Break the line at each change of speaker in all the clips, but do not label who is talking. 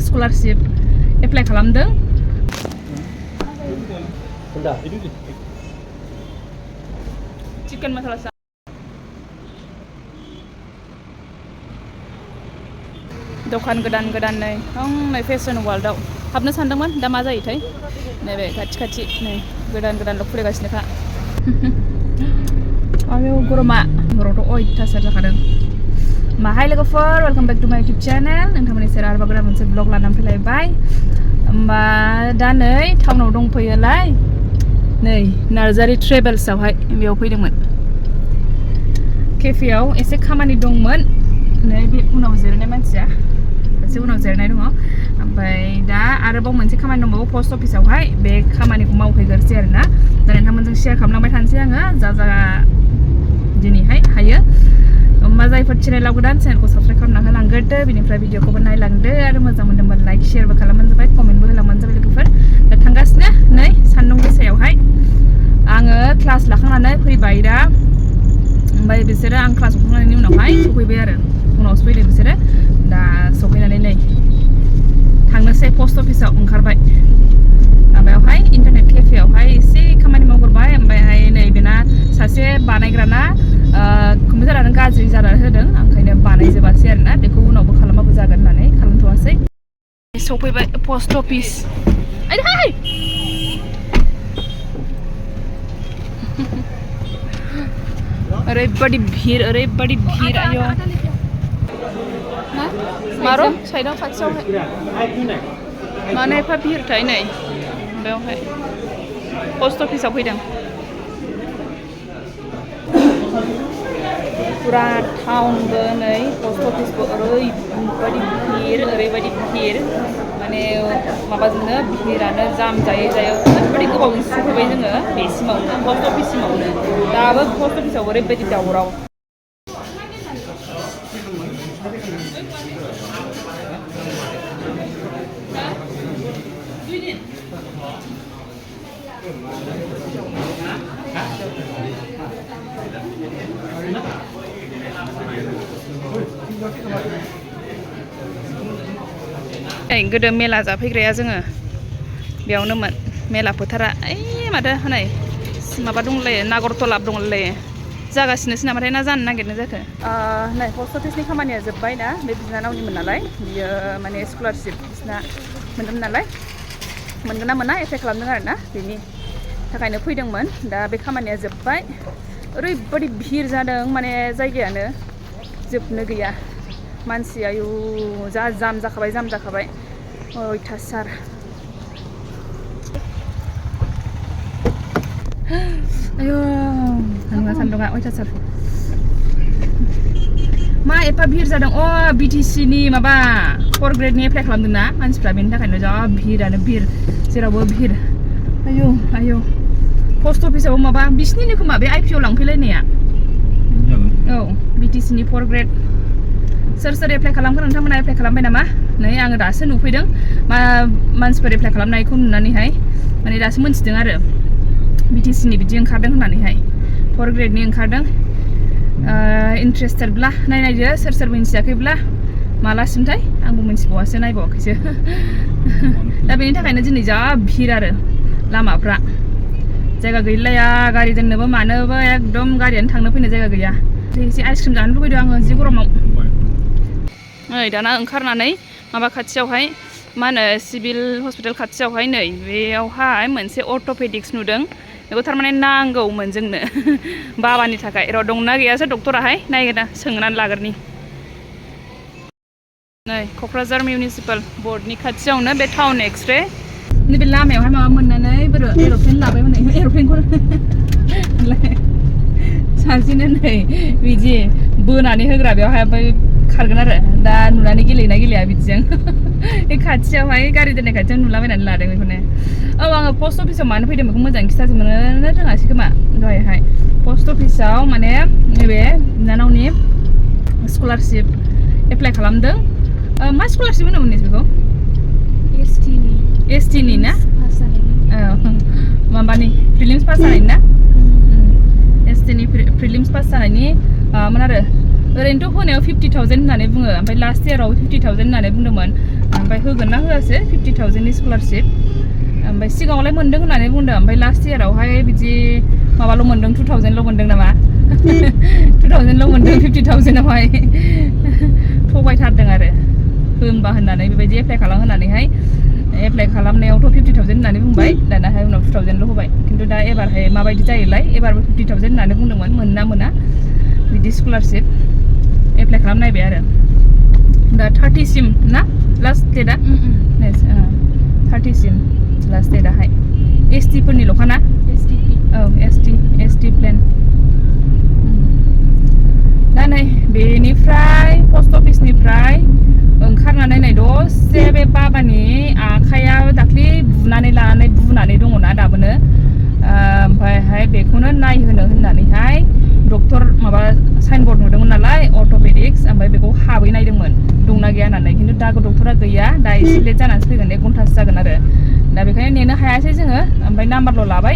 Scholarship apply खालामदों chicken मसाला दखान गोदान नै नै फेशन वर्ल्डआव हाबनो सानदोंमोन दा मा जायोथाय नैबे खाथि नै गोदान खुलिगासिनोखा आयौ गरमा हरावथ' अयथासार जाखादों माहाय लोगोफोर वेलकाम बेक टु माय इउटुब चेनेल नोंथांमोननि सेराव आरोबाव गोदान मोनसे ब्लग लानानै फैलायबाय होमबा दा नै टाउनाव दंफैयोलाय नै नार्जारि ट्रेभेल्सआवहाय बेयाव फैदोंमोन केफेआव एसे खामानि दंमोन नै बे उनाव जिरायनाय मानसिया एसे उनाव जिरायनाय दङ ओमफ्राय दा आरोबाव मोनसे खामानि दंबावो पस्ट अफिसावहाय बे खामानिखौ मावफैग्रोसै आरोना दा नोंथांमोनजों शेयार खालामलांबाय थानोसै आङो जा दिनैहाय हायो होमबा जायफोर चेनेलाव गोदान चेनेलखौ साबस्क्राइब खालामना होलांग्रोदो बिनिफ्राय भिडिअखौबो नायलांदो आरो मोजां मोनदोंबा लाइक शेयारबो खालामबानो जाबाय कमेन्टबो होलांबानो जाबाय लोगोफोर दा थांगासिनो नै सान्दुं गोसायावहाय आङो क्लास लाखांनानै फैबाय दा ओमफ्राय बिसोरो आं क्लास लाखांनायनि उनावहाय सफैबाय आरो उनावसो फैदों बिसोरो दा सफैनानै नै थांनोसै पस्ट अफिसाव ओंखारबाय माबायावहाय इन्टारनेट केफेआवहाय एसे खामानि मावग्रोबाय ओमफ्रायहाय नै बेना सासे बानायग्राना कम्पिउटारानो गाज्रि जानानै होदों ओंखायनो बानायजोबासै आरोना बेखौ उनावबो खालामबाबो जागोन होननानै खालामथ'वासै सफैबाय पस्ट अफिस ओरैबायदि भिर आयौ मारो साइडआव खाथियावहाय मानो एफा भिरथाय नै बेयावहाय पस्ट अफिसाव फैदों पुरा टाउनबो नै पस्ट अफिसबो ओरैबायदि भिर माने माबाजोंनो भिरानो जाम जायै ओरैबायदि गोबावजों सफैबाय जोङो बेसिमावनो पस्ट अफिससिमावनो दाबो पस्ट अफिसाव ओरैबायदि दावराव गोदो मेला जाफैग्राया जोङो बेयावनोमोन मेला फोथारा ओइ माथो हनै माबा दंलायो नागरतला दंलायो जागासिनोसो नामाथाय ना जानो नागिरनाय जाखो नै पस्ट अफिसनि खामानिया जोब्बाय दा बे बिनानावनिमोन नालाय बियो माने स्कलारशिप बिसिना मोनदोंमोन नालाय मोनगोन ना मोना एप्लाइ खालामदों आरोना बेनि थाखायनो फैदोंमोन दा बे खामानिया जोब्बाय ओरैबायदि भिर जादों माने जायगायानो जोबनो गैया मानसि आयु जा जाम जाखाबाय अयथासार आयु सान्दुङा अयथासार मा एफा भिर जादों BTC नि माबा 4 ग्रेडनि एप्लाइ खालामदों ना मानसिफ्रा बेनि थाखायनो जा भिरानो भिर जेरावबो भिर आयु पस्ट अफिसाव माबा बिसिनिनो खोमा बे IPO लांफैलायनाया औ BTC नि 4 ग्रेड सोर एप्लाइ खालामगोन नोंथांमोना एप्लाइ खालामबाय नामा नै आङो दासो नुफैदों मानसिफोर एप्लाइ खालामनायखौ नुनानैहाय माने दासो मोनथिदों आरो BTC नि बिदि ओंखारदों होननानैहाय 4 ग्रेडनि ओंखारदों इन्ट्रेस्टेडब्ला नायदो सोर मिन्थियाखैब्ला मालासिमथाय आंबो मिन्थिबावासो नायबावाखैसो दा बेनि थाखायनो दिनै जा भिर आरो लामाफ्रा जायगा गैलाया गारि दोननोबो मानोबो एकदम गारियानो थांनो फैनो जायगा गैया एसे आइसक्रिम जानो लुबैदों आङो जि गरमाव नै दाना ओंखारनानै माबा खाथियावहाय मा होनो सिभिल हस्पिटाल खाथियावहाय नै बेयावहाय मोनसे अर्थ'पेडिक्स नुदों बेखौ थारमाने नांगौमोन जोंनो बाबानि थाखाय र' दंना गैयासो डक्टराहाय नायगोना सोंनानै लाग्रोनि नै क'क्राझार मिउनिसिपाल बर्डनि खाथियावनो बे टाउन एक्सरे नैबे लामायावहाय माबा मोननानै एर'प्लेन लाबायमोन एर'प्लेनखौ सानसेनो नै बिदि बोनानै होग्रा बेवहाय ओमफ्राय खारगोन आरो दा नुनानै गेलेयोना गेलेया बिदिजों बे खाथियावहाय गारि दोननाय खाथियाव नुलाबायनानै लादों बेखौनो आङो पस्ट अफिसाव मानो फैदों बेखौ मोजाङै खिथाजोबनो रोङासै खोमा दहायहाय पस्ट अफिसाव माने नैबे बिनानावनि स्कलारशिप एप्लाइ खालामदों मा स्कलारशिप होनोमोन बेखौ ST नि ना माबानि प्रिलिम्स पास जानायनि ना ST नि प्रिलिम्स पास जानायनि माबामोन आरो ओरैनोथ' होनायाव 50,000 होननानै बुङो ओमफ्राय लास्ट इयाराव 50,000 होननानै बुंदोंमोन ओमफ्राय होगोन ना होआसै 50,000 नि स्कलारशिप ओमफ्राय सिगाङावलाय मोनदों होननानै बुंदों ओमफ्राय लास्ट इयारावहाय बिदि माबाल' मोनदों 2,000 ल' मोनदों नामा 2,000 ल' मोनदों 50,000 आवहाय थगायथारदों आरो होनबा होननानै बेबायदि एप्लाइ खालाम होननानैहाय एप्लाइ खालामनायावथ' 50,000 होननानै बुंबाय दानाहाय उनाव 2,000 ल' होबाय खिन्थु दा एबारहाय माबायदि जायोलाय एबारबो 50,000 होननानै बुंदोंमोन मोनना मोना बिदि स्कलारशिप एप्लाइ खालामनायबाय आरो दा 30 सिम ना लास्ट डेटआ 30 सिम लास्ट डेटआहाय ST फोरनिल'खा ना औ ST प्लेन दा नै बेनिफ्राय पस्ट अफिसनिफ्राय ओंखारनानै नै दसे बे बाबानि आखाइया दाख्लि बुनानै दङना दाबोनो ओमफ्रायहाय बेखौनो नायहोनो होननानैहाय डक्टर माबा साइनबर्ड नुदोंमोन नालाय अर्थ'पेडिक्स ओमफ्राय बेखौ हाबै नायदोंमोन दंना गैया होननानै खिन्थु दा डक्टरा गैया दा एसे लेट जानानैसो फैगोन 1 घन्टासो जागोन आरो दा बेखायनो नेनो हायासै जोङो ओमफ्राय नाम्बारल' लाबाय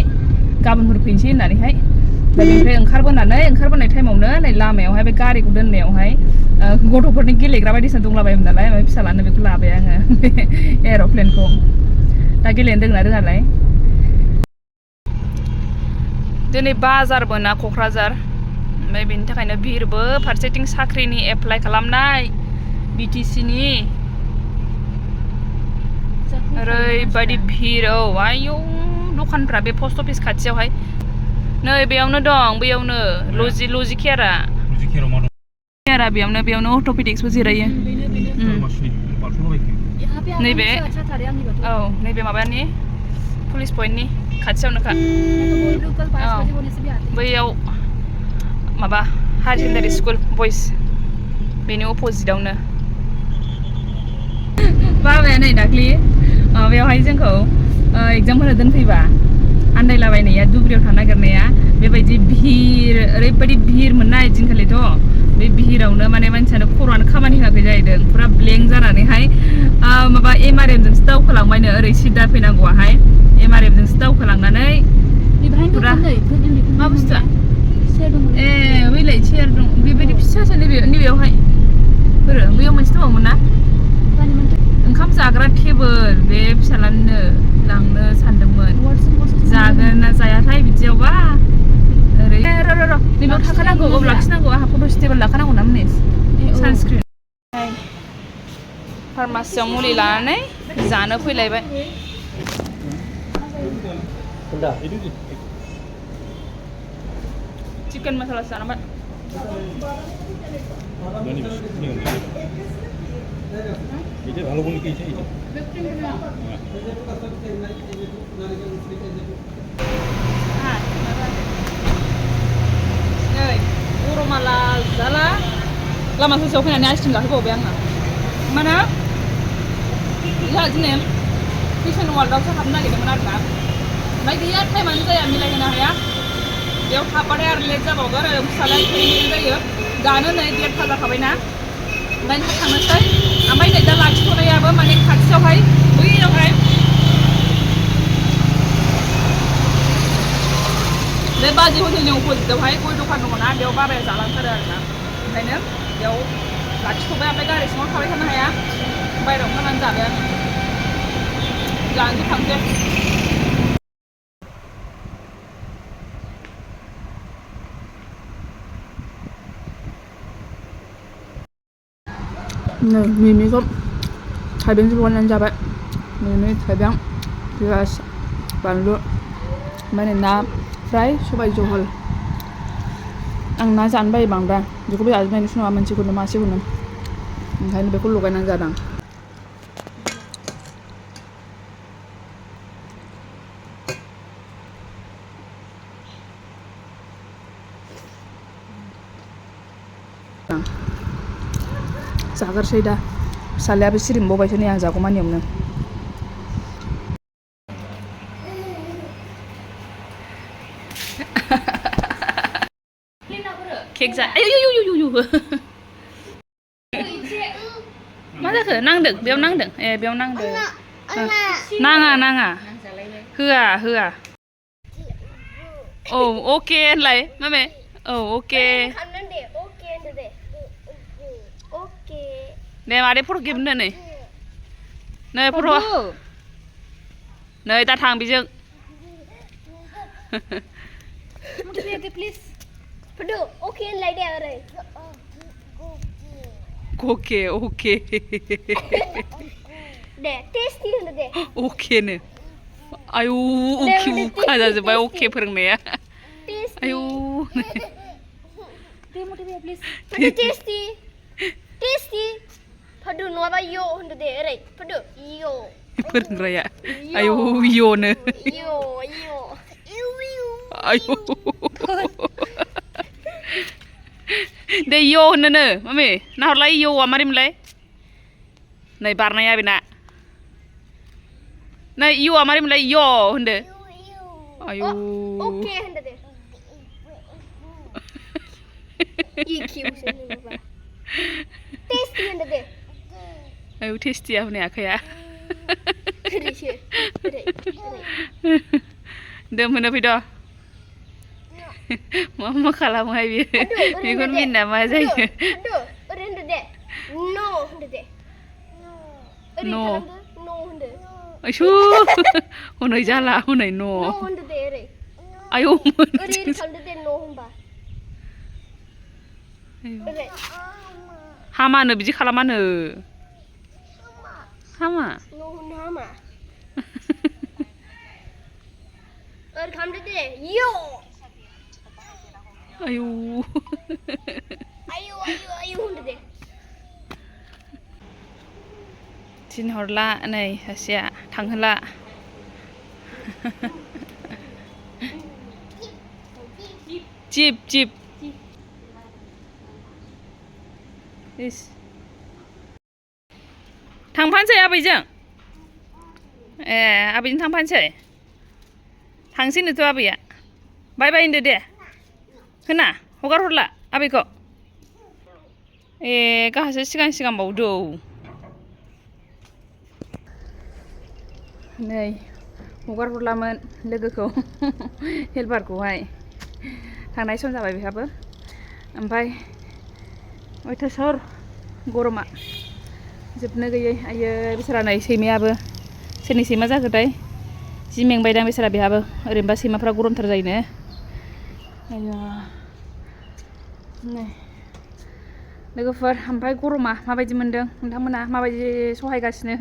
गाबोनफोर फैनोसै होननानैहाय दा बेनिफ्राय ओंखारबोनाय टाइमावनो नै लामायावहाय बे गारिखौ दोननायावहाय गथ'फोरनि गेलेग्रा बायदिसिना दंलाबायोमोन नालाय ओमफ्राय फिसालानो बेखौ लाबाय आङो बे एर'प्लेनखौ दा गेलेनो रोंना रोङालाय दिनै बाजारबो ना क'क्राझार ओमफ्राय बेनि थाखायनो भिरबो फारसेथिं साख्रिनि एप्लाइ खालामनाय BTC नि ओरैबायदि भिर औ आयौ दखानफ्रा बे पस्ट अफिस खाथियावहाय नै बेयावनो दं बैयावनो लजि केयारा बेयावनो अर्थ'पेडिक्सबो जिरायो नैबे औ नैबे माबानि पुलिस पइन्टनि खाथियावनोखा बैयाव माबा हायार सेकेन्डारि स्कुल बयस बेनि अपोजिटावनो बाबाया नै दाख्लि माबायावहाय जोंखौ एगजाम होनो दोनफैबा आन्दायलाबायनाया दुब्रियाव थांनो नागिरनाया बेबायदि भिर ओरैबायदि भिरमोन ना दिनखालिथ' बे भिरावनो माने मानसियानो खर'आनो खामानि होआखै जाहैदों फुरा ब्लेंक जानानैहाय माबा MRM जोंसो दावखोलांबायनो ओरै सिदा फैनांगौआहाय MRM जोंसो दावखोलांनानै फुरा मा बुस्थुआ ए बैलाय चेयार दं बेबायदि फिसासो नैबेयावहाय बैयाव मोनसे दङमोन ना ओंखाम जाग्रा टेबोल बे फिसालानो लांनो सानदोंमोन जागोन ना जायाथाय बिदियावबा ओरै नैबेयाव थाखानांगौ औ लाखिनांगौ आंहा फट' स्टेबोल लाखानांगौ ना मिस सानस्क्रिन फार्मासियाव मुलि लानानै जानो फैलायबाय चिकेन मसाला जानांबाय
এটা ভালো বলি কি এটা
नै गरमाला जाला लामा ससेयाव फैनानै आइसक्रिम जाहोबावबाय आंहा माने जोंहा दिनै किचेन वार्ल्डआवसो हाबनो नागिरदोंमोन आरोना ओमफ्राय गैया टाइमानो जाया मिलायहोनो हाया बेयाव थाबाथाय आरो लेट जाबावगोन आरो फिसालाया फैनो जायो दानो नै गेट जाखाबायना ओमफ्राय थांनोसै ओमफ्राय नै दा लाखिथ'नायाबो माने खाथियावहाय बैयावहाय बे बाजै हटेलनि अपोजिटावहाय गय दखान दङ ना बेयाव बाबाया जालांथारो आरोना ओंखायनो बेयाव लाखिथ'बाय ओमफ्राय गारि सिङाव थाबाय थानो हाया बायहेरायाव ओंखारनानै जाबाय आङो जानोसै थांसै नै मिमिखौ थाइबेंजों लगायनानै जाबाय मिमि थाइबें पियाज बानलु ओमफ्राय नै ना फ्राय सबाय जहल आं ना जानो बायो बांद्राय बेखौबो जाजोबनायनि नङा मोनसेखौनो मासेखौनो ओंखायनो बेखौ लगायनानै जादों जागोरसै दा फिसालायाबो सिरि मोनबावबायसो नै आं जागौमानियावनो केक जा मा जाखो नांदों बेयाव नांदों ए बेयाव नांदों नाङा होआ औ अके होनलाय मामे औ अके दे मादै फट' खेबनो नै फट' नै दा थां बेजों
please. Padu, okay like that right?
Okay.
There, tasty under there.
Okay नो आयु उखा जाजोब्बाय अके फोरोंनाया
Tasty.
आयु
Please. Padu tasty. Tasty. Padu no about yo under there right? Padu yo.
फोरोंग्राया आयु योनो
Yo.
आयु दे यो होनोनो मामि नाहरलाय योआ मारै मोनलाय नै बारनाया बेना नै योआ मारै मोनलाय यो होनदो आयु
Okay under there. EQ tasty under there.
आयु टेस्टिया होननाय आखाया दोम होनो फैद' मा खालामोहाय बियो बेखौनो मिन्ना मा जायो No. आयसु हनै जाला हनै न' आयौ हामानो बिदि खालामानो हामा आयु थिनहरला नै सासेया थांहोला जिब इस थांफानोसै आबैजों ए आबैजों थांफानोसै थांसैनोथ' आबैया बाय बाय होनदो दे होना हगार हरला आबैखौ ए गाहासो सिगां बावदो नै हगार हरलामोन लोगोखौ हेल्पारखौहाय थांनाय सम जाबाय बेहाबो ओमफ्राय अयथासार गरमा जोबनो गैयै आयै बेसारा नै सैमायाबो सोरनि सैमा जाखोथाय जि मेंबायदां बेसारा बेहाबो ओरैनोबा सैमाफ्रा गरमथार जायोनो आयौ नै लोगोफोर ओमफ्राय गरमा माबायदि मोनदों नोंथांमोना माबायदि सहायगासिनो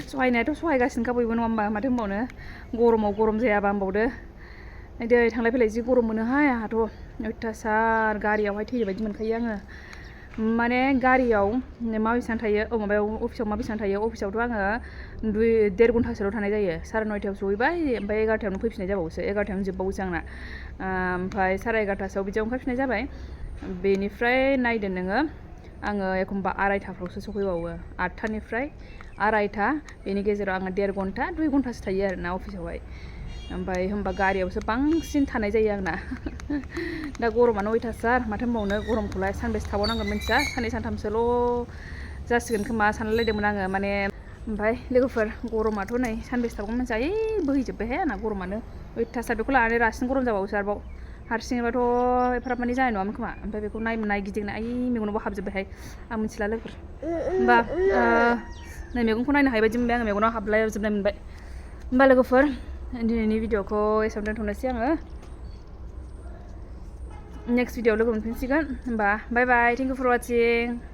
सहायनायाथ' सहायगासिनोखा बयबो नङा होमबा माथो होनबावनो गरमाव गरम जायाबा होनबावदो दै थांलाय फैलाय जि गरम मोनोहाय आंहाथ' अयथासार गारियावहाय थैनाय बायदि मोनखायो आङो माने गारियाव मा बेसेबां थायो माबायाव अफिसाव मा बेसेबां थायो अफिसावथ' आङो 1.5 घन्टासोल' थानाय जायो 9:30आव सहैबाय ओमफ्राय 11:00आवनो फैफिननाय जाबावोसो 11:00आवनो जोबबावोसो आंना ओमफ्राय 11:30 बिदियाव ओंखारफिननाय जाबाय बेनिफ्राय नायदो नोङो आङो एखमबा 2:30फ्रावसो सफैबावो 8टानिफ्राय 2:30 बेनि गेजेराव आङो 1.5 घन्टा 2 घन्टासो थायो आरोना अफिसावहाय ओमफ्राय होमबा गारियावसो बांसिन थानाय जायो आंना दा गरमानो अयथासार माथो होनबावनो गरमखौलाय सानबेसे थाबावनांगोन मिन्थिया 2-3 जासिगोन खोमा सानलायलायदोंमोन आङो माने ओमफ्राय लोगोफोर गरमाथ' नै सानबेसे थाबावगोन मिन्थिया बोहैजोब्बायहाय आंना गरमानो अयथासार बेखौ लानानै रासिन गरम जाबावोसो आरोबाव हारसिङैबाथ' एफाराब मानि जानाय नङामोन खोमा ओमफ्राय बेखौ नाय गिदिंनाय मेगनावबो हाबजोब्बायहाय आं मिथिला लोगोफोर होमबा नै मेगनखौ नायनो हायै बायदि मोनबाय आङो मेगनाव हाबलायजोबनाय मोनबाय होमबा लोगोफोर दिनैनि भिडिअखौ एसेयावनो दोनथ'नोसै आङो नेक्स्ट भिडिअआव लोगो मोनफिनसिगोन होमबा बाय बाय थेंक इउ फर वाचिं